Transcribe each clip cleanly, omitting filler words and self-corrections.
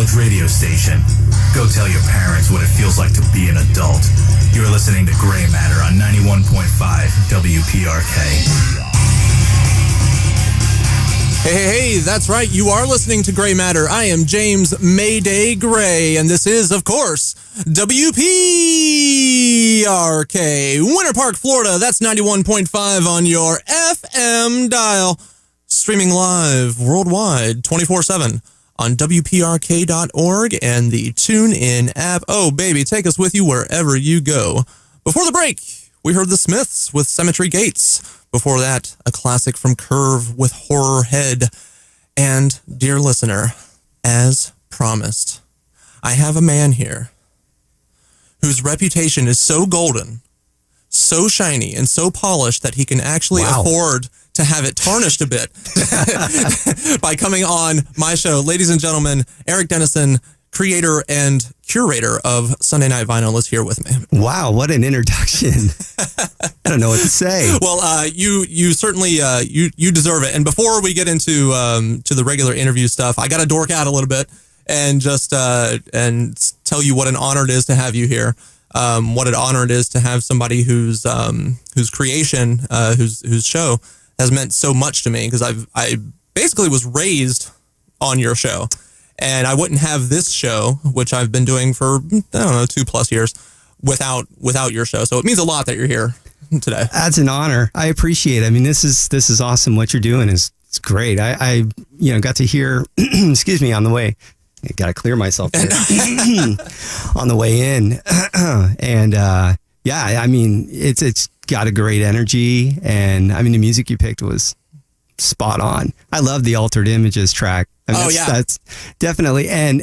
college radio station. Go tell your parents what it feels like to be an adult. You're listening to Gray Matter on 91.5 WPRK. Hey, that's right. You are listening to Gray Matter. I am James Mayday Gray, and this is, of course, WPRK, Winter Park, Florida. That's 91.5 on your FM dial. Streaming live worldwide 24/7 on WPRK.org and the TuneIn app. Oh, baby, take us with you wherever you go. Before the break, we heard the Smiths with Cemetery Gates. Before that, a classic from Curve with Horror Head. And, dear listener, as promised, I have a man here whose reputation is so golden, so shiny, and so polished that he can actually afford to have it tarnished a bit by coming on my show. Ladies and gentlemen, Erik Dennison, creator and curator of Sunday Night Vinyl, is here with me. Wow, what an introduction. I don't know what to say. Well, you certainly you deserve it. And before we get into to the regular interview stuff, I got to dork out a little bit and just and tell you what an honor it is to have you here. What an honor it is to have somebody whose creation, whose show has meant so much to me, because I basically was raised on your show. And I wouldn't have this show, which I've been doing for, 2+ years, without your show. So it means a lot that you're here today. That's an honor. I appreciate it. I mean, this is awesome. What you're doing it's great. I got to hear, excuse me, on the way. I got to clear myself there. On the way in. And I mean, it's got a great energy. And I mean, the music you picked was spot on. I love the Altered Images track. I mean, that's definitely, and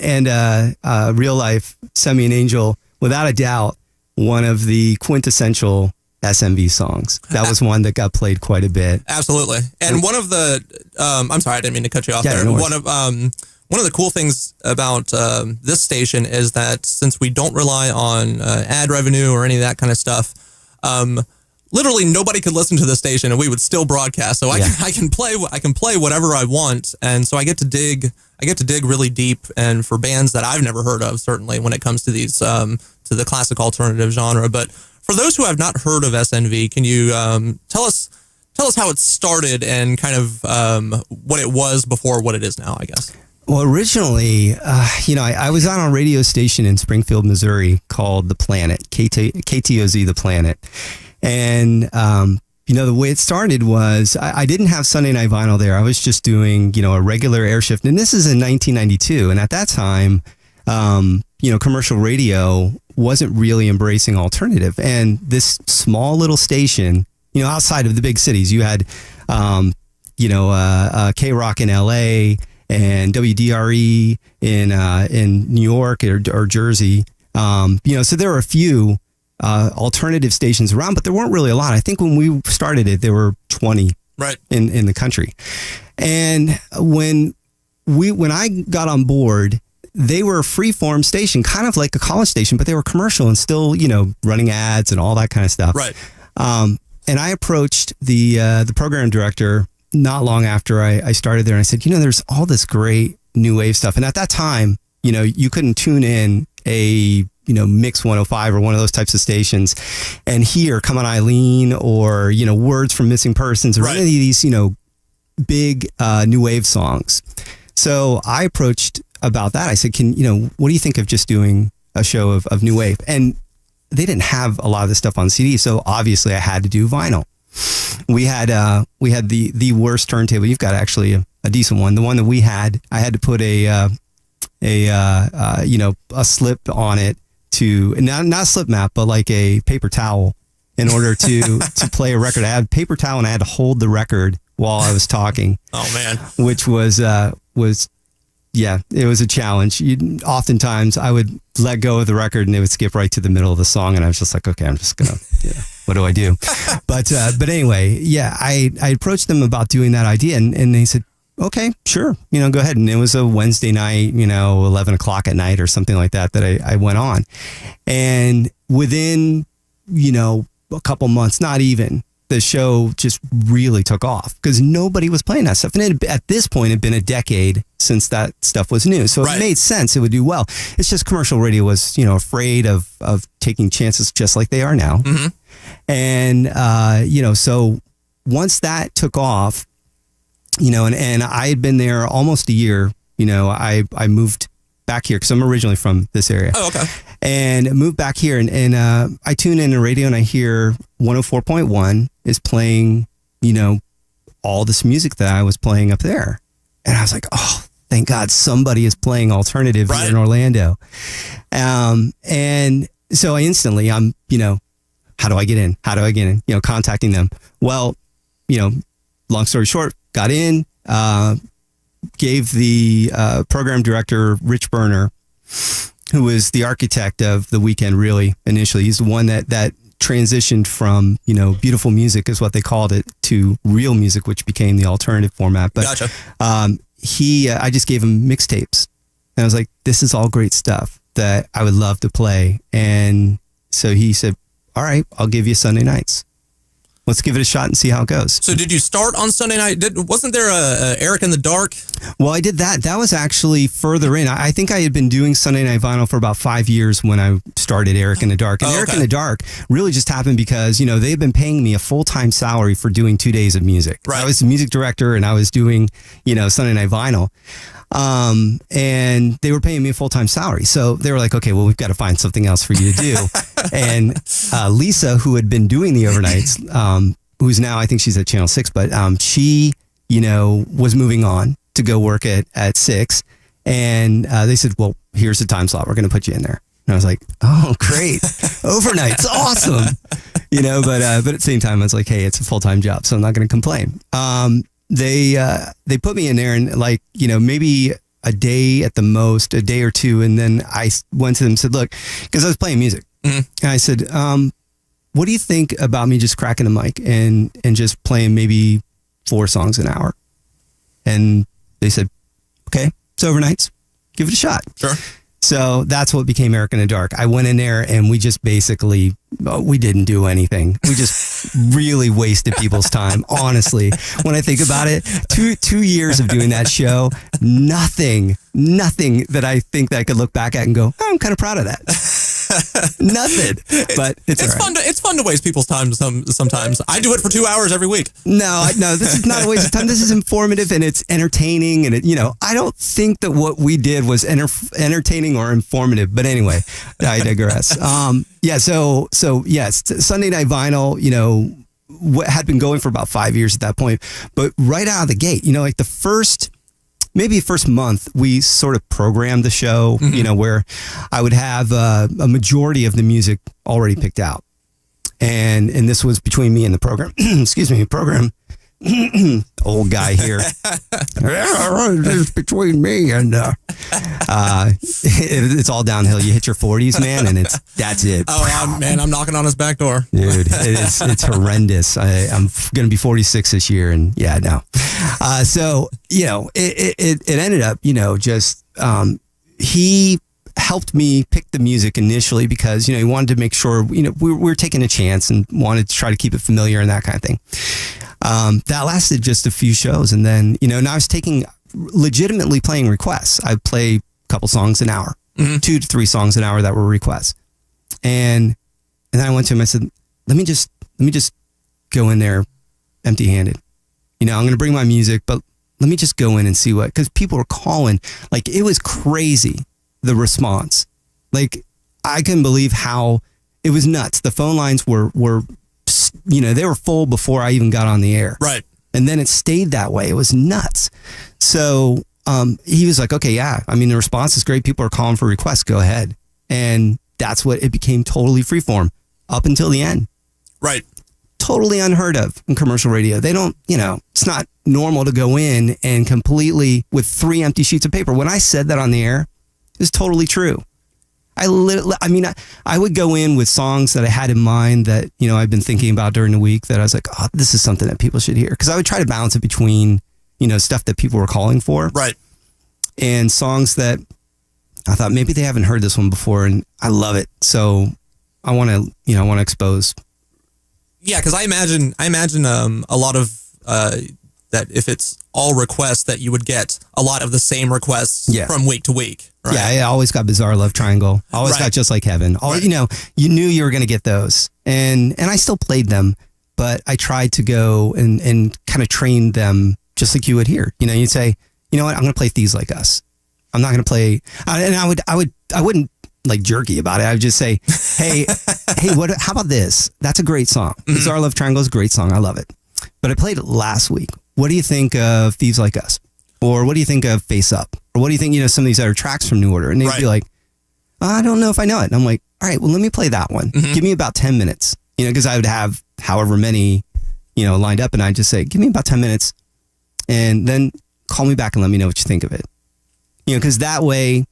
Real Life, Send Me an Angel, without a doubt, one of the quintessential SNV songs. That was one that got played quite a bit. Absolutely. And one of the, I'm sorry, I didn't mean to cut you off there. No one of the cool things about this station is that since we don't rely on ad revenue or any of that kind of stuff, literally nobody could listen to the station and we would still broadcast. So I can play whatever I want, and so I get to dig really deep, and for bands that I've never heard of, certainly when it comes to these to the classic alternative genre. But for those who have not heard of SNV, can you tell us how it started and kind of what it was before what it is now, I guess? Well, originally, I was on a radio station in Springfield, Missouri called The Planet, KTOZ The Planet. And, the way it started was I didn't have Sunday Night Vinyl there. I was just doing, a regular air shift. And this is in 1992. And at that time, commercial radio wasn't really embracing alternative. And this small little station, outside of the big cities, you had, K-Rock in LA and WDRE in New York or Jersey. So there were a few alternative stations around, but there weren't really a lot. I think when we started it, there were 20 in the country. And when I got on board, they were a free-form station, kind of like a college station, but they were commercial and still, running ads and all that kind of stuff. Right. And I approached the program director not long after I started there, and I said, there's all this great new wave stuff. And at that time, you couldn't tune in a Mix 105 or one of those types of stations and hear Come On Eileen or, Words from Missing Persons or any of these, big new wave songs. So I approached about that. I said, what do you think of just doing a show of new wave? And they didn't have a lot of this stuff on CD. So obviously I had to do vinyl. We had the worst turntable. You've got actually a decent one. The one that we had, I had to put a slip on it to not a slip mat, but like a paper towel in order to play a record. I had a paper towel and I had to hold the record while I was talking. Oh man. Which was it was a challenge. Oftentimes I would let go of the record and it would skip right to the middle of the song. And I was just like, okay, I'm just going to, what do I do? But anyway, I approached them about doing that idea and they said, okay, sure. Go ahead. And it was a Wednesday night, 11 o'clock at night or something like that I went on. And within, a couple months, not even, the show just really took off because nobody was playing that stuff. And at this point, it had been a decade since that stuff was new. So it made sense. It would do well. It's just commercial radio was, afraid of taking chances just like they are now. Mm-hmm. And, so once that took off, and I had been there almost a year, I moved back here because I'm originally from this area. Oh, okay. And moved back here and I tune in the radio and I hear 104.1 is playing, all this music that I was playing up there. And I was like, oh, thank God somebody is playing alternative here in Orlando. And so I instantly, how do I get in? How do I get in? Contacting them. Well, long story short, got in, gave the program director, Rich Berner, who was the architect of the weekend, really, initially. He's the one that transitioned from, beautiful music is what they called it, to real music, which became the alternative format. But gotcha. I just gave him mixtapes. And I was like, this is all great stuff that I would love to play. And so he said, all right, I'll give you Sunday nights. Let's give it a shot and see how it goes. So did you start on Sunday night? Wasn't there a Erik in the Dark? Well, I did that. That was actually further in. I think I had been doing Sunday Night Vinyl for about 5 years when I started Erik in the Dark. And Erik in the Dark really just happened because, they had been paying me a full-time salary for doing 2 days of music. Right. I was the music director and I was doing, Sunday Night Vinyl. And they were paying me a full-time salary. So they were like, okay, well, we've got to find something else for you to do. And Lisa, who had been doing the overnights, who's now, I think she's at Channel 6, but she, was moving on to go work at 6. And they said, well, here's the time slot. We're going to put you in there. And I was like, oh, great. Overnight's awesome. But at the same time, I was like, hey, it's a full-time job, so I'm not going to complain. They put me in there and maybe a day at the most, a day or two. And then I went to them and said, look, because I was playing music. Mm-hmm. And I said, what do you think about me just cracking a mic and just playing maybe 4 songs an hour? And they said, okay, it's overnights. Give it a shot. Sure. So that's what became Erik in the Dark. I went in there and we just basically, we didn't do anything. We just really wasted people's time. Honestly, when I think about it, two years of doing that show, nothing that I think that I could look back at and go, oh, I'm kind of proud of that. Nothing, but it's right. Fun. It's fun to waste people's time sometimes. I do it for 2 hours every week. No, this is not a waste of time. This is informative and it's entertaining, and I don't think that what we did was entertaining or informative. But anyway, I digress. So yes, Sunday Night Vinyl, had been going for about 5 years at that point, but right out of the gate, like the first month, we sort of programmed the show, mm-hmm. Where I would have a majority of the music already picked out. And this was between me and the program. Excuse me, program. Old guy here. It's between me and it's all downhill. You hit your 40s, man, and that's it. Oh, I'm knocking on his back door, dude. It's horrendous. I'm going to be 46 this year, and yeah, no. So it ended up, just he helped me pick the music initially because he wanted to make sure we were taking a chance and wanted to try to keep it familiar and that kind of thing. That lasted just a few shows. And then, now I was legitimately playing requests. I play a couple songs an hour, mm-hmm. 2 to 3 songs an hour that were requests. And then I went to him, I said, let me just go in there empty handed. I'm going to bring my music, but let me just go in and see because people were calling, like it was crazy, the response. Like I couldn't believe how it was nuts. The phone lines were they were full before I even got on the air. Right. And then it stayed that way. It was nuts. So he was like, okay, yeah. I mean, the response is great. People are calling for requests. Go ahead. And that's what it became, totally freeform up until the end. Right. Totally unheard of in commercial radio. They don't, it's not normal to go in and completely with 3 empty sheets of paper. When I said that on the air, it was totally true. I would go in with songs that I had in mind that, I've been thinking about during the week that I was like, oh, this is something that people should hear. Because I would try to balance it between, stuff that people were calling for. Right. And songs that I thought maybe they haven't heard this one before and I love it. So I want to expose Yeah, because I imagine a lot of that if it's all requests that you would get a lot of the same requests from week to week. Right? Yeah, I always got Bizarre Love Triangle. Always got Just Like Heaven. You know, you knew you were going to get those, and I still played them, but I tried to go and kind of train them just like you would here. You know, you'd say, you know what, I'm going to play Thieves Like Us. I'm not going to play, and I wouldn't like jerky about it. I would just say, hey, how about this? That's a great song. Bizarre Love Triangle is a great song. I love it. But I played it last week. What do you think of Thieves Like Us? Or what do you think of Face Up? Or what do you think, you know, some of these other tracks from New Order? And they'd be like, I don't know if I know it. And I'm like, all right, well, let me play that one. Give me about 10 minutes. You know, because I would have however many, you know, lined up. And I'd just say, give me about 10 minutes. And then call me back and let me know what you think of it. You know, because that way,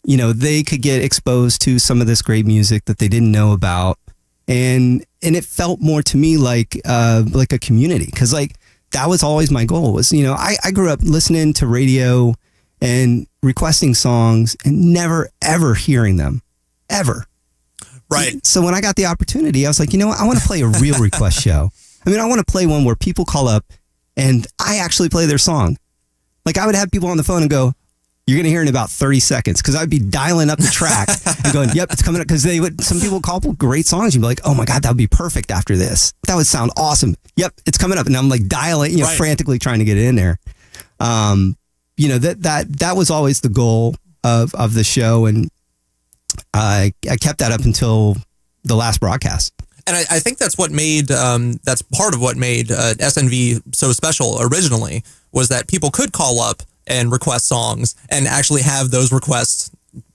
you know, they could get exposed to some of this great music that they didn't know about. And it felt more to me like a community. Because like, that was always my goal was, you know, I grew up listening to radio and requesting songs and never, ever hearing them, ever. Right. So when I got the opportunity, I was like, you know what? I want to play a real request show. I mean, I want to play one where people call up and I actually play their song. Like I would have people on the phone and go, you're going to hear it in about 30 seconds. Cause I'd be dialing up the track and going, yep, it's coming up. Cause some people would call up great songs. You'd be like, oh my God, that would be perfect after this. That would sound awesome. Yep. It's coming up. And I'm like dialing, you know, frantically trying to get it in there. You know, that was always the goal of the show. And I kept that up until the last broadcast. And I think that's what made, that's part of what made SNV so special originally was that people could call up and request songs and actually have those requests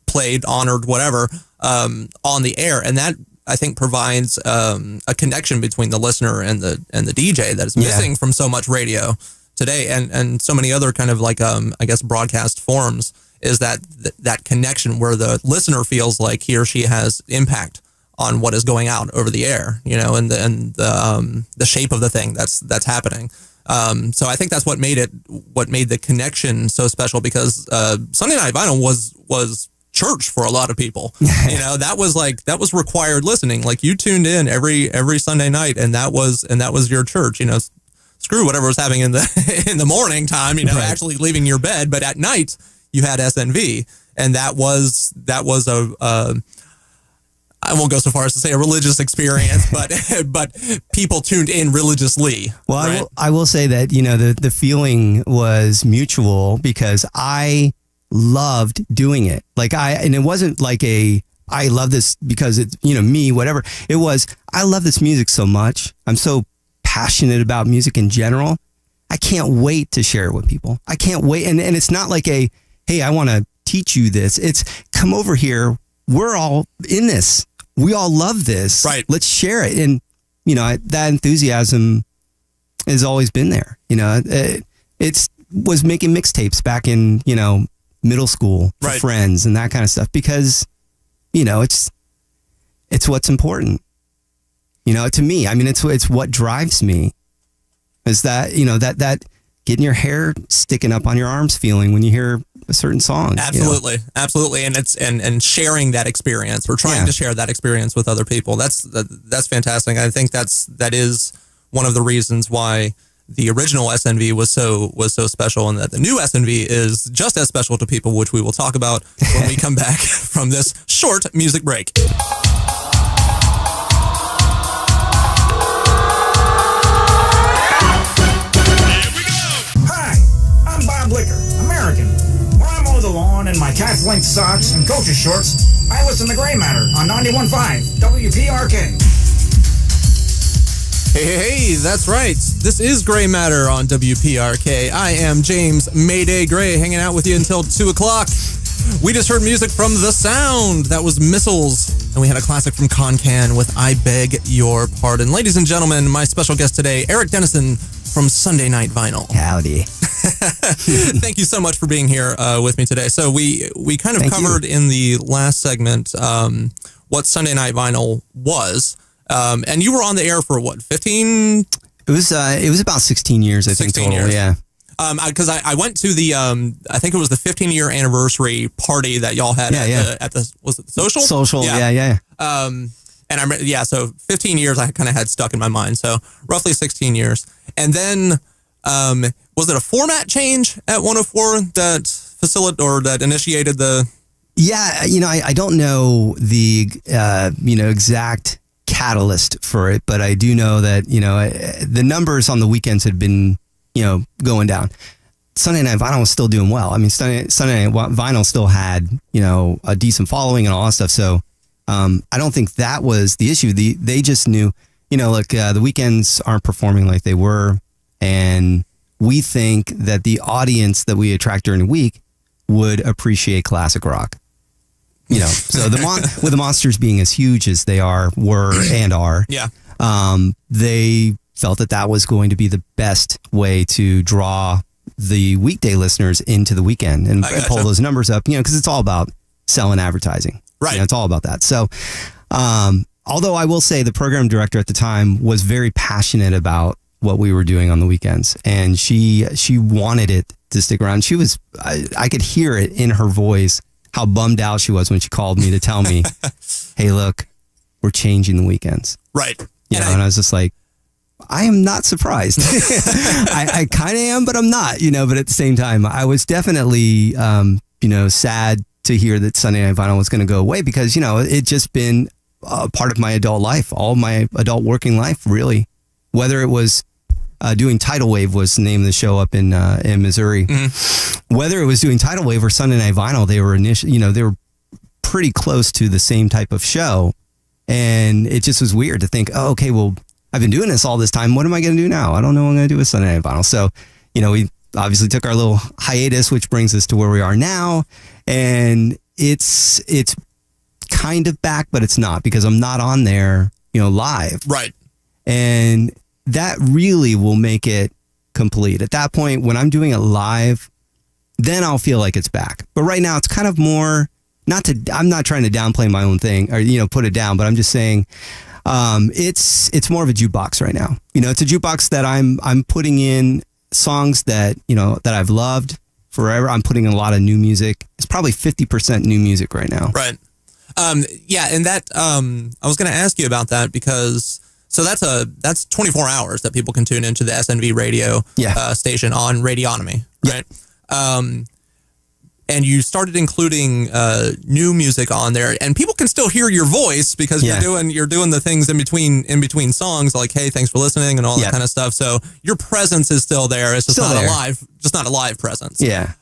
played, honored, whatever, on the air. And that, I think, provides a connection between the listener and the DJ that is missing from so much radio today and so many other kind of like, I guess, broadcast forms is that connection where the listener feels like he or she has impact on what is going out over the air, you know, and the shape of the thing that's happening. So I think that's what made the connection so special because Sunday Night Vinyl was church for a lot of people. You know, that was required listening. Like you tuned in every Sunday night, and that was your church. You know, screw whatever was happening in the morning time. You know, actually leaving your bed, but at night you had SNV, and that was a I won't go so far as to say a religious experience, but people tuned in religiously. Well, right? I will say that, you know, the feeling was mutual because I loved doing it. And it wasn't like I love this because it's, you know, me, whatever. It was, I love this music so much. I'm so passionate about music in general. I can't wait to share it with people. I can't wait. And it's not like hey, I want to teach you this. It's come over here. We're all in this. We all love this. Right. Let's share it. And, you know, that enthusiasm has always been there. You know, it was making mixtapes back in, you know, middle school for friends and that kind of stuff because, you know, it's what's important. You know, to me, I mean, it's what drives me is that, you know, that getting your hair sticking up on your arms feeling when you hear a certain song. Absolutely. You know? Absolutely. And it's, and sharing that experience or trying to share that experience with other people. That's fantastic. I think that is one of the reasons why the original SNV was so special and that the new SNV is just as special to people, which we will talk about when we come back from this short music break. American. When I mow the lawn in my calf-length socks and coach's shorts, I listen to Gray Matter on 91.5 WPRK. Hey, that's right. This is Gray Matter on WPRK. I am James Mayday Gray, hanging out with you until 2 o'clock. We just heard music from The Sound. That was Missiles. And we had a classic from Concan with I Beg Your Pardon. Ladies and gentlemen, my special guest today, Erik Dennison from Sunday Night Vinyl. Howdy. Thank you so much for being here with me today. So we kind of covered in the last segment what Sunday Night Vinyl was. And you were on the air for what, 15? It was about 16 years, I think, total. Years. Yeah. Because I went to the, I think it was the 15-year anniversary party that y'all had at the was it the Social? Social, yeah. And so 15 years I kind of had stuck in my mind. So roughly 16 years. And then was it a format change at 104 that initiated the... Yeah, I don't know the, exact catalyst for it, but I do know that, the numbers on the weekends had been, going down. Sunday Night Vinyl was still doing well. I mean, Sunday Night Vinyl still had, a decent following and all that stuff. So I don't think that was the issue. They just knew, the weekends aren't performing like they were. And we think that the audience that we attract during the week would appreciate classic rock. So with the Monsters being as huge as they were and are, yeah, they felt that was going to be the best way to draw the weekday listeners into the weekend and pull those numbers up, because it's all about selling advertising. Right. It's all about that. So, although I will say the program director at the time was very passionate about what we were doing on the weekends, and she wanted it to stick around. She was, I could hear it in her voice, how bummed out she was when she called me to tell me, hey, look, we're changing the weekends. Right. And I was just like, I am not surprised. I kind of am, but I'm not, but at the same time, I was definitely, sad to hear that Sunday Night Vinyl was going to go away because, it just been a part of my adult life, all my adult working life, really. Whether it was doing Tidal Wave was the name of the show up in Missouri. Mm-hmm. Whether it was doing Tidal Wave or Sunday Night Vinyl, they were they were pretty close to the same type of show. And it just was weird to think, oh, okay, well, I've been doing this all this time. What am I going to do now? I don't know what I'm going to do with Sunday Night Vinyl. So, we obviously took our little hiatus, which brings us to where we are now. And it's kind of back, but it's not because I'm not on there, live. Right. And that really will make it complete. At that point, when I'm doing it live, then I'll feel like it's back. But right now, it's kind of more, I'm not trying to downplay my own thing or, put it down, but I'm just saying it's more of a jukebox right now. It's a jukebox that I'm putting in songs that, that I've loved forever. I'm putting in a lot of new music. It's probably 50% new music right now. Right. Yeah. And that, I was going to ask you about that because so that's 24 hours that people can tune into the SNV Radio station on Radionomy, right? Yeah. And you started including new music on there, and people can still hear your voice because you're doing the things in between songs, like hey, thanks for listening and all that kind of stuff. So your presence is still there. It's just not a live presence. Yeah.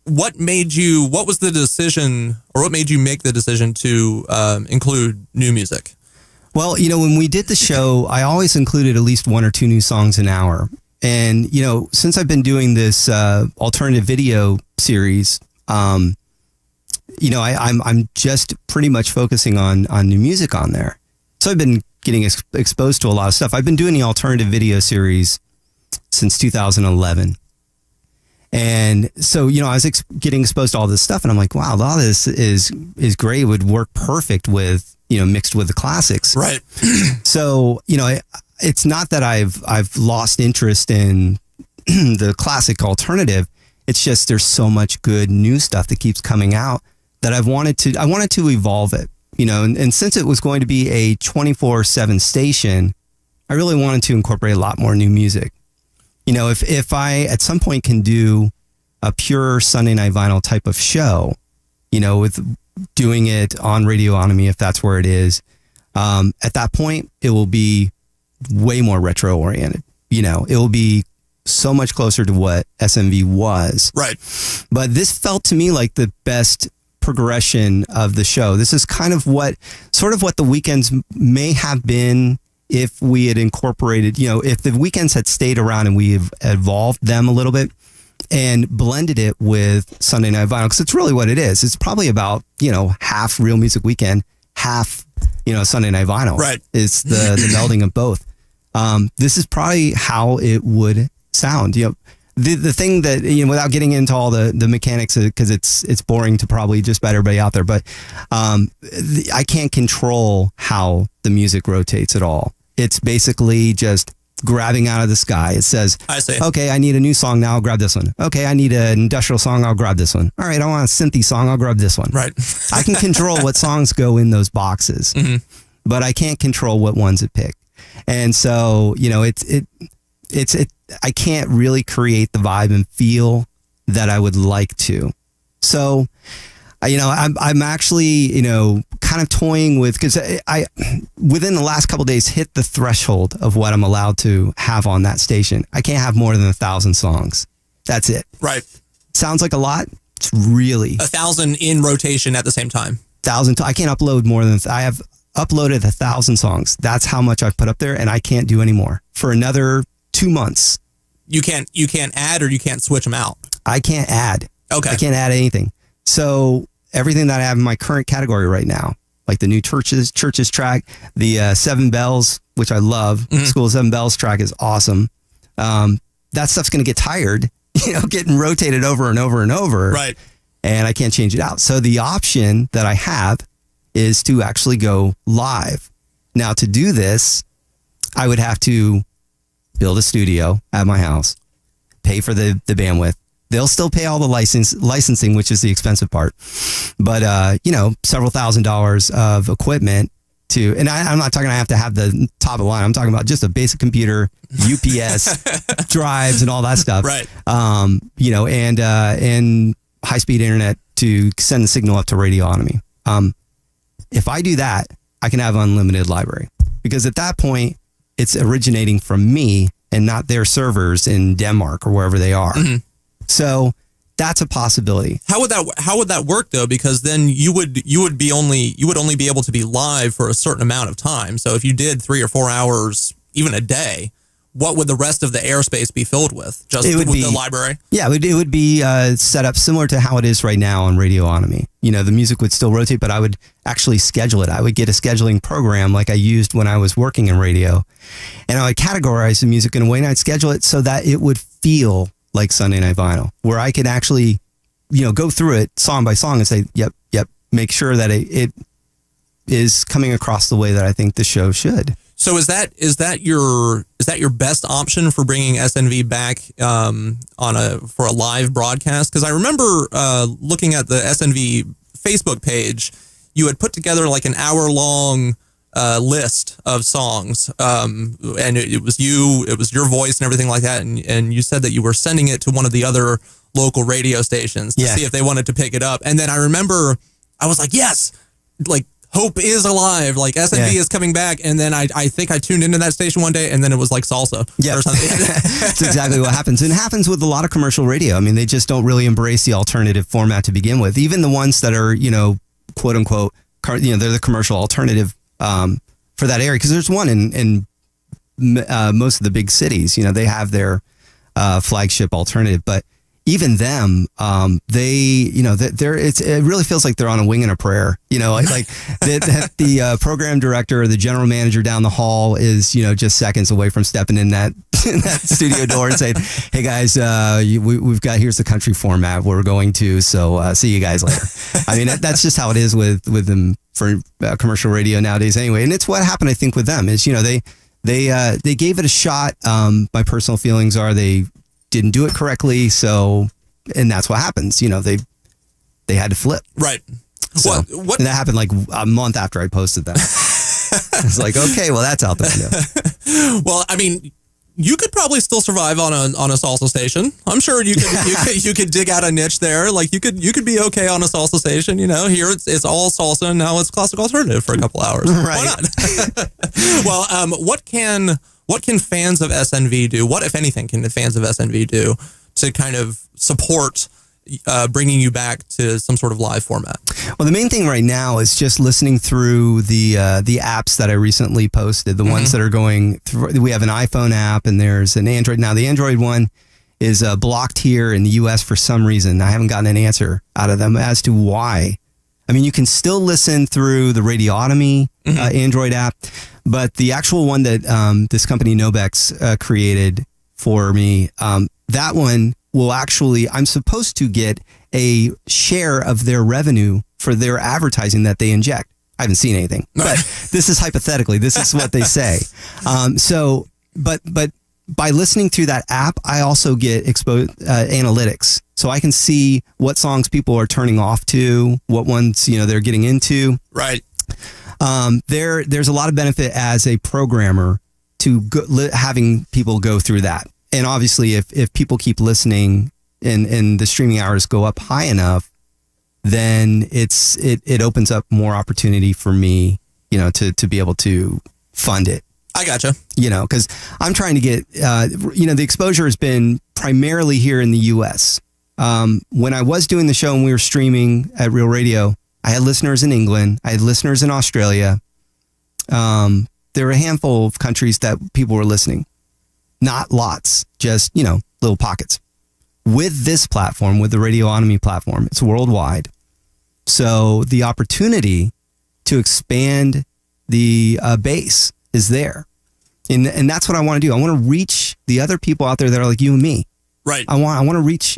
What was the decision, or what made you make the decision to include new music? Well, when we did the show, I always included at least one or two new songs an hour. And, since I've been doing this alternative video series, I'm just pretty much focusing on new music on there. So I've been getting exposed to a lot of stuff. I've been doing the alternative video series since 2011. And so, I was getting exposed to all this stuff, and I'm like, wow, a lot of this is great. It would work perfect with, mixed with the classics. Right. So, it's not that I've lost interest in the classic alternative. It's just there's so much good new stuff that keeps coming out that I wanted to evolve it, and since it was going to be a 24/7 station, I really wanted to incorporate a lot more new music. If I at some point can do a pure Sunday Night Vinyl type of show, with doing it on Radionomy, if that's where it is, at that point, it will be way more retro oriented. It will be so much closer to what SNV was. Right. But this felt to me like the best progression of the show. This is kind of what the weekends may have been if we had incorporated, if the weekends had stayed around and we have evolved them a little bit and blended it with Sunday Night Vinyl, because it's really what it is. It's probably about, half Real Music Weekend, half, Sunday Night Vinyl. Right. It's the melding of both. This is probably how it would sound. The thing that, without getting into all the mechanics, because it's boring to probably just about everybody out there, but I can't control how the music rotates at all. It's basically just grabbing out of the sky. It says, I see. Okay, I need a new song now, I'll grab this one. Okay, I need an industrial song, I'll grab this one. All right, I want a synthy song, I'll grab this one. Right. I can control what songs go in those boxes. Mm-hmm. but I can't control what ones it pick. And so, you know, I can't really create the vibe and feel that I would like to. So, you know, I'm actually, you know, kind of toying with, because I within the last couple of days hit the threshold of what I'm allowed to have on that station. I can't have more than 1,000 songs. That's it. Right. Sounds like a lot. It's really 1,000 in rotation at the same time. 1,000. I can't upload more than I have uploaded 1,000 songs. That's how much I've put up there, and I can't do any more for another 2 months. You can't add, or you can't switch them out. I can't add. Okay. I can't add anything. So everything that I have in my current category right now, like the new churches track, the 7 Bells, which I love. School of 7 Bells track is awesome. That stuff's going to get tired, you know, getting rotated over and over and over. Right. And I can't change it out. So the option that I have is to actually go live. Now, to do this, I would have to build a studio at my house, pay for the bandwidth. They'll still pay all the licensing, which is the expensive part. But, you know, several $1,000s of equipment to, and I'm not talking I have to have the top of the line. I'm talking about just a basic computer, UPS, drives and all that stuff. Right. You know, and high-speed internet to send the signal up to radiotomy. If I do that, I can have unlimited library, because at that point it's originating from me and not their servers in Denmark or wherever they are. Mm-hmm. So that's a possibility. How would that work though? Because then you would only be able to be live for a certain amount of time. So if you did 3 or 4 hours, even a day, what would the rest of the airspace be filled with? Just with the library? Yeah, it would be set up similar to how it is right now on radiotomy. You know, the music would still rotate, but I would actually schedule it. I would get a scheduling program like I used when I was working in radio, and I would categorize the music in a way, and I'd schedule it so that it would feel like Sunday Night Vinyl, where I could actually, you know, go through it song by song and say, yep, make sure that it is coming across the way that I think the show should. So is that your best option for bringing SNV back for a live broadcast? Because I remember looking at the SNV Facebook page, you had put together like an hour-long list of songs, and it was your voice and everything like that, and you said that you were sending it to one of the other local radio stations to see if they wanted to pick it up. And then I remember I was like, yes, like, hope is alive, like SNV is coming back. And then I think I tuned into that station one day, and then it was like salsa or something. That's exactly what happens. And it happens with a lot of commercial radio. I mean, they just don't really embrace the alternative format to begin with. Even the ones that are, you know, quote unquote, you know, they're the commercial alternative for that area. Because there's one in most of the big cities, you know, they have their flagship alternative. But even them, they, you know, it really feels like they're on a wing and a prayer, you know, like the program director or the general manager down the hall is, you know, just seconds away from stepping in that studio door and saying, hey guys, we've got, here's the country format we're going to, so see you guys later. I mean, that's just how it is with them for commercial radio nowadays anyway. And it's what happened, I think, with them is, you know, they gave it a shot. My personal feelings are they didn't do it correctly, so, and that's what happens. You know, they had to flip. Right. So, what? And that happened like a month after I posted that. It's like, okay, well, that's out the window. Well, I mean, you could probably still survive on a salsa station. I'm sure you could dig out a niche there. Like you could be okay on a salsa station. You know, here it's all salsa, and now it's classic alternative for a couple hours. Right. Why not? Well, what can fans of SNV do? What, if anything, can the fans of SNV do to kind of support bringing you back to some sort of live format? Well, the main thing right now is just listening through the apps that I recently posted, the ones that are going through. We have an iPhone app and there's an Android. Now, the Android one is blocked here in the U.S. for some reason. I haven't gotten an answer out of them as to why. I mean, you can still listen through the Radiotomy Android app, but the actual one that this company Nobex created for me, that one will actually, I'm supposed to get a share of their revenue for their advertising that they inject. I haven't seen anything, but this is hypothetically, this is what they say. But by listening through that app, I also get analytics. So I can see what songs people are turning off to, what ones, you know, they're getting into. Right. there's a lot of benefit as a programmer to having people go through that. And obviously, if people keep listening and the streaming hours go up high enough, then it opens up more opportunity for me, to be able to fund it. I gotcha. Because I'm trying to get, the exposure has been primarily here in the U.S. When I was doing the show and we were streaming at Real Radio, I had listeners in England. I had listeners in Australia. There were a handful of countries that people were listening. Not lots, just, little pockets. With this platform, with the Radionomy platform, it's worldwide. So the opportunity to expand the base is there. And that's what I want to do. I want to reach the other people out there that are like you and me. Right. I want to reach,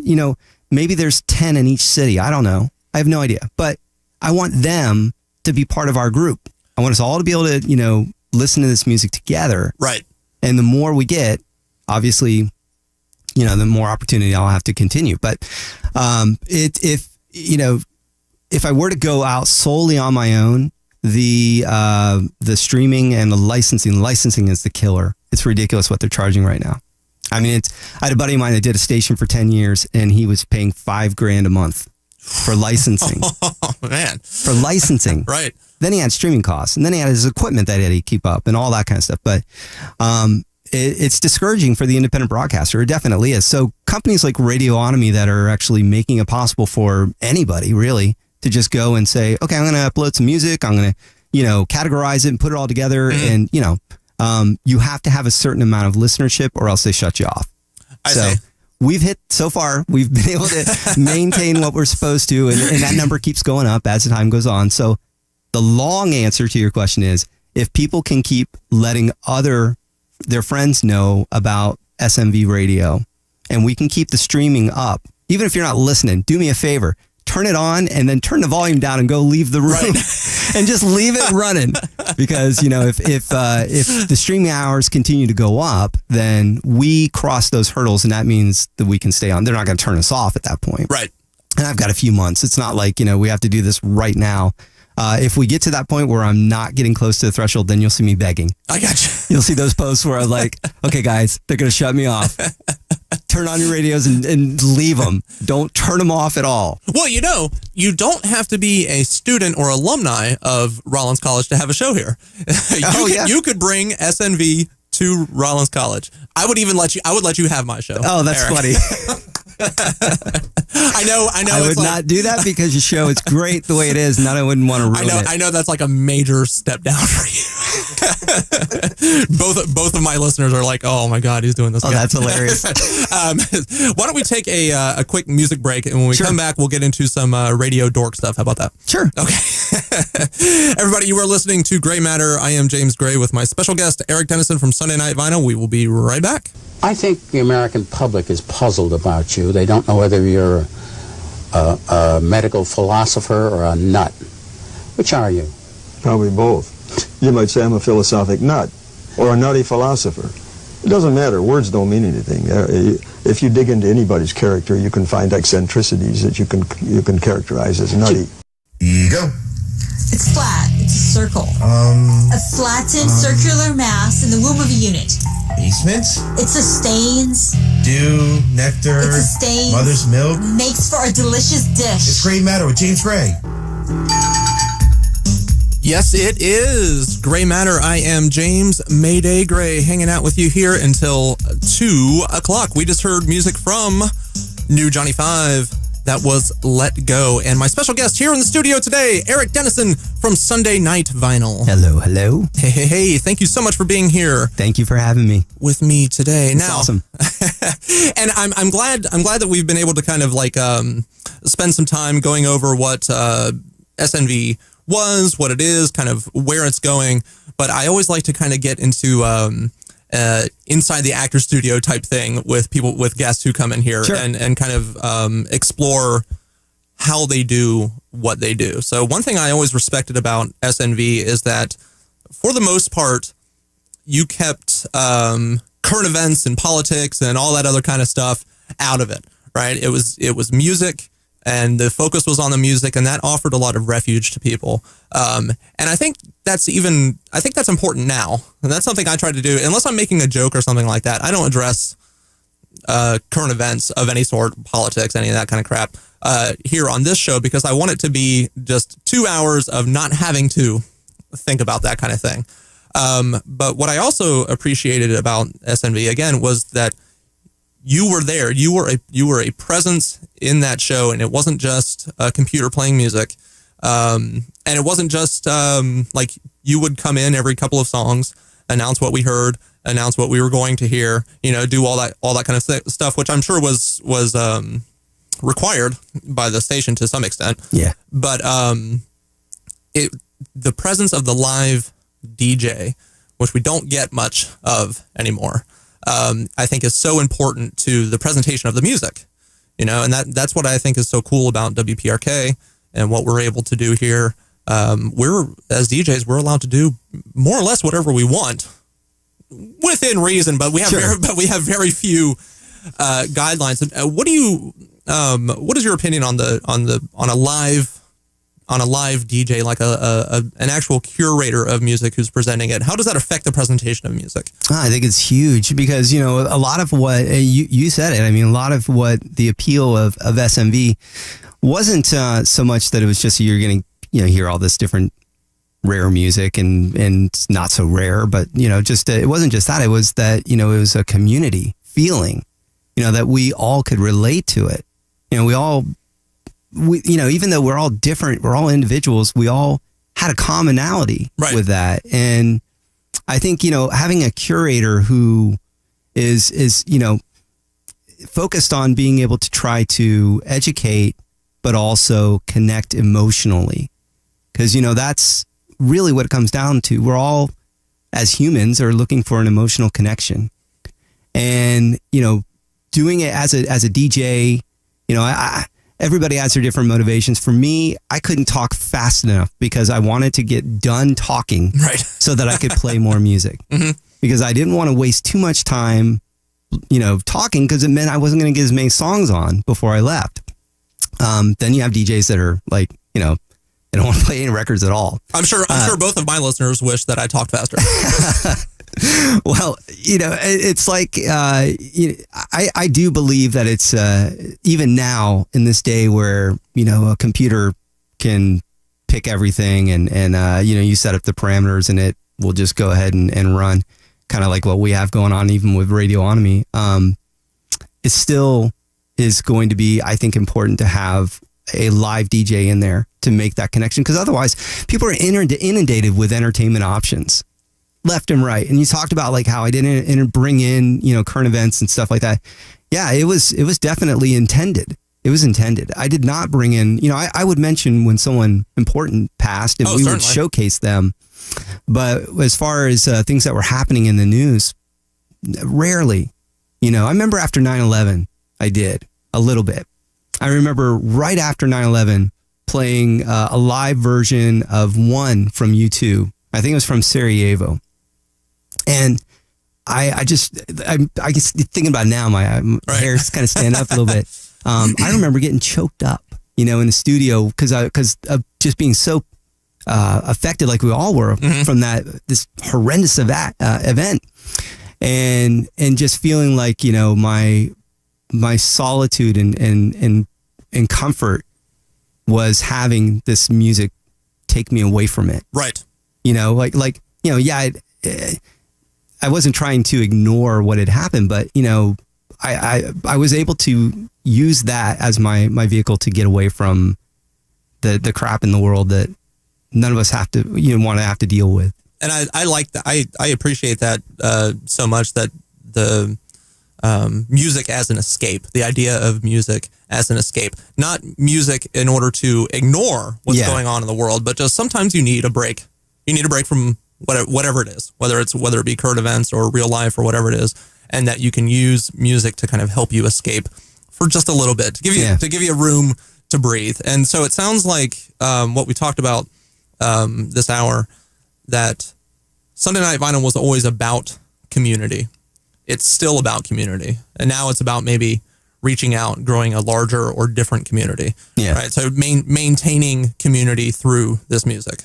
maybe there's 10 in each city. I don't know. I have no idea. But I want them to be part of our group. I want us all to be able to, listen to this music together. Right. And the more we get, obviously, the more opportunity I'll have to continue. But if I were to go out solely on my own, the streaming and the licensing is the killer. It's ridiculous what they're charging right now. I mean, I had a buddy of mine that did a station for 10 years and he was paying $5,000 a month for licensing. Oh man. For licensing. Right. Then he had streaming costs and then he had his equipment that he had to keep up and all that kind of stuff. But, it's discouraging for the independent broadcaster. It definitely is. So companies like Radionomy that are actually making it possible for anybody really to just go and say, okay, I'm going to upload some music. I'm going to, categorize it and put it all together. And, you have to have a certain amount of listenership or else they shut you off. We've been able to maintain what we're supposed to. And that number keeps going up as the time goes on. So the long answer to your question is if people can keep letting their friends know about SNV Radio and we can keep the streaming up, even if you're not listening, do me a favor. Turn it on and then turn the volume down and go leave the room and just leave it running. Because, if the streaming hours continue to go up, then we cross those hurdles and that means that we can stay on. They're not going to turn us off at that point. Right. And I've got a few months. It's not like, we have to do this right now. If we get to that point where I'm not getting close to the threshold, then you'll see me begging. I got you. You'll see those posts where I'm like, okay, guys, they're going to shut me off. Turn on your radios and leave them. Don't turn them off at all. Well, you don't have to be a student or alumni of Rollins College to have a show here. You could bring SNV to Rollins College. I would let you have my show. Oh, that's Eric. funny. I know. I would not do that because your show is great the way it is, and I wouldn't want to ruin it. I know that's like a major step down for you. both of my listeners are like, "Oh my God, he's doing this." Oh, that's hilarious. Why don't we take a quick music break, and when we come back, we'll get into some radio dork stuff. How about that? Sure. Okay. Everybody, you are listening to Gray Matter. I am James Gray with my special guest, Erik Dennison from Sunday Night Vinyl. We will be right back. I think the American public is puzzled about you. They don't know whether you're a medical philosopher or a nut. Which are you? Probably both. You might say I'm a philosophic nut or a nutty philosopher. It doesn't matter. Words don't mean anything. If you dig into anybody's character, you can find eccentricities that you can characterize as nutty. Ego. It's flat. It's a circle. A flattened circular mass in the womb of a unit. Basement. It sustains. Dew, nectar. It sustains. Mother's milk. Makes for a delicious dish. It's Gray Matter with James Gray. Yes, it is Gray Matter. I am James Mayday Gray, hanging out with you here until 2 o'clock. We just heard music from New Johnny 5. That was Let Go. And my special guest here in the studio today, Erik Dennison from Sunday Night Vinyl. Hello, hello. Hey. Thank you so much for being here. Thank you for having me. With me today. It's awesome. And I'm glad that we've been able to kind of like spend some time going over what SNV was, what it is, kind of where it's going. But I always like to kind of get into inside the actor studio type thing with people, with guests who come in here and kind of explore how they do what they do. So one thing I always respected about SNV is that for the most part, you kept current events and politics and all that other kind of stuff out of it, right? It was music and the focus was on the music, and that offered a lot of refuge to people. And I think that's important now. And that's something I try to do. Unless I'm making a joke or something like that, I don't address current events of any sort, politics, any of that kind of crap, here on this show, because I want it to be just 2 hours of not having to think about that kind of thing. But what I also appreciated about SNV, again, was that you were there. You were a presence in that show, and it wasn't just a computer playing music. And it wasn't just like you would come in every couple of songs, announce what we heard, announce what we were going to hear, do all that kind of stuff, which I'm sure was required by the station to some extent. Yeah. But the presence of the live DJ, which we don't get much of anymore, I think is so important to the presentation of the music, and that's what I think is so cool about WPRK and what we're able to do here. As DJs, we're allowed to do more or less whatever we want within reason, but we have very few guidelines. And what is your opinion on a live DJ, like an actual curator of music who's presenting it? How does that affect the presentation of music? I think it's huge because, a lot of what you said it. I mean, a lot of what the appeal of SMV wasn't so much that it was just you're going to hear all this different rare music and not so rare, but just it wasn't just that. It was that it was a community feeling, that we all could relate to it. We even though we're all different, we're all individuals, we all had a commonality with that. And I think, having a curator who is focused on being able to try to educate, but also connect emotionally. Because, that's really what it comes down to. We're all, as humans, are looking for an emotional connection. And, doing it as a DJ, everybody has their different motivations. For me, I couldn't talk fast enough because I wanted to get done talking so that I could play more music. Mm-hmm. Because I didn't want to waste too much time, talking, because it meant I wasn't going to get as many songs on before I left. Then you have DJs that are like, they don't want to play any records at all. I'm sure both of my listeners wish that I talked faster. Well, it's like, I do believe that it's, even now in this day where, a computer can pick everything and you set up the parameters and it will just go ahead and run, kind of like what we have going on even with Radionomy. It still is going to be, I think, important to have a live DJ in there to make that connection, because otherwise people are inundated with entertainment options left and right. And you talked about like how I didn't bring in, current events and stuff like that. Yeah, it was definitely intended. It was intended. I did not bring in, I would mention when someone important passed and we would showcase them. But as far as things that were happening in the news, rarely, I remember after 9/11, I did a little bit. I remember right after 9/11 playing a live version of One from U2. I think it was from Sarajevo. And I guess thinking about it now, my hair's kind of standing up a little bit. I remember getting choked up, in the studio because of just being so affected, like we all were, from this horrendous event, and just feeling like my solitude and comfort was having this music take me away from it. Right. I wasn't trying to ignore what had happened, but I was able to use that as my vehicle to get away from the crap in the world that none of us want to have to deal with. And I like that. I appreciate that so much, that the music as an escape, the idea of music as an escape, not music in order to ignore what's going on in the world, but just sometimes you need a break. You need a break from whatever it is, whether it be current events or real life or whatever it is, and that you can use music to kind of help you escape for just a little bit, to give you a room to breathe. And so it sounds like what we talked about this hour, that Sunday Night Vinyl was always about community. It's still about community, and now it's about maybe reaching out, growing a larger or different community. Yeah. Right. So maintaining community through this music.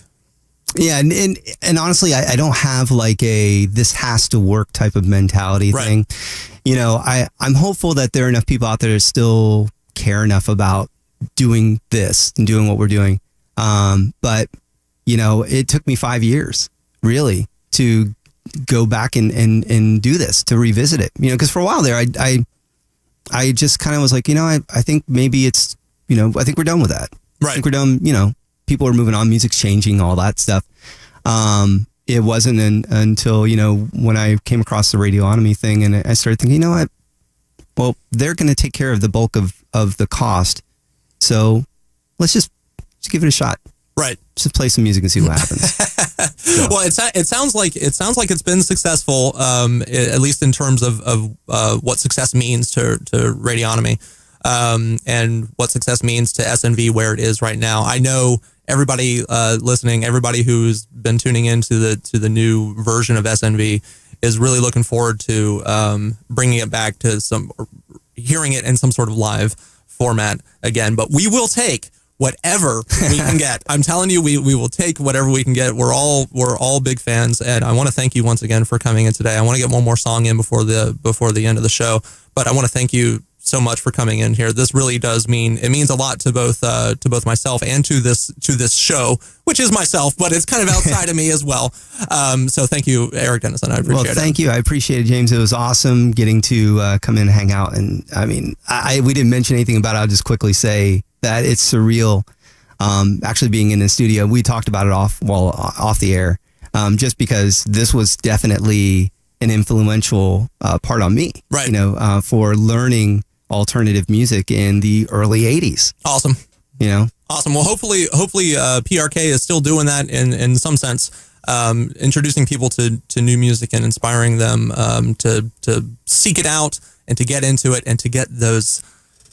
Yeah. And honestly, I don't have like a, this has to work type of mentality thing. You know, I'm hopeful that there are enough people out there that still care enough about doing this and doing what we're doing. But you know, it took me 5 years really to go back and do this, to revisit it, you know, because for a while there, I just kind of was like, you know, I think maybe it's, you know, I think we're done with that. Right. I think we're done, you know, people are moving on, music's changing, all that stuff. It wasn't until, you know, when I came across the radiotomy thing and I started thinking, you know what, well, they're going to take care of the bulk of the cost. So let's just give it a shot. Right. Just play some music and see what happens. So. Well, it sounds like it's been successful, at least in terms of what success means to radiotomy, and what success means to SNV where it is right now. I know everybody listening, everybody who's been tuning into the new version of SNV is really looking forward to bringing it back to hearing it in some sort of live format again. But we will take whatever we can get. I'm telling you, we will take whatever we can get. We're all big fans, and I want to thank you once again for coming in today. I want to get one more song in before the end of the show, but I want to thank you so much for coming in here. This really does means a lot to both myself and to this show, which is myself, but it's kind of outside of me as well. So thank you, Erik Dennison. I appreciate it. Well, thank you. I appreciate it, James. It was awesome getting to come in and hang out. And I mean, we didn't mention anything about it. I'll just quickly say that it's surreal. Actually being in the studio, we talked about it off the air, just because this was definitely an influential part on me, right? You know, for learning alternative music in the early 80s. Awesome. You know, awesome. Well, hopefully, PRK is still doing that in some sense, introducing people to new music and inspiring them to seek it out and to get into it and to get those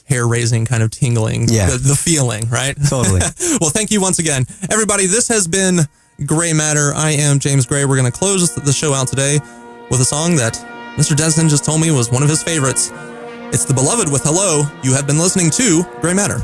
hair-raising kind of tingling, the feeling, right? Totally. Well, thank you once again. Everybody, this has been Gray Matter. I am James Gray. We're going to close the show out today with a song that Mr. Dennison just told me was one of his favorites. It's The Beloved with Hello. You have been listening to Gray Matter.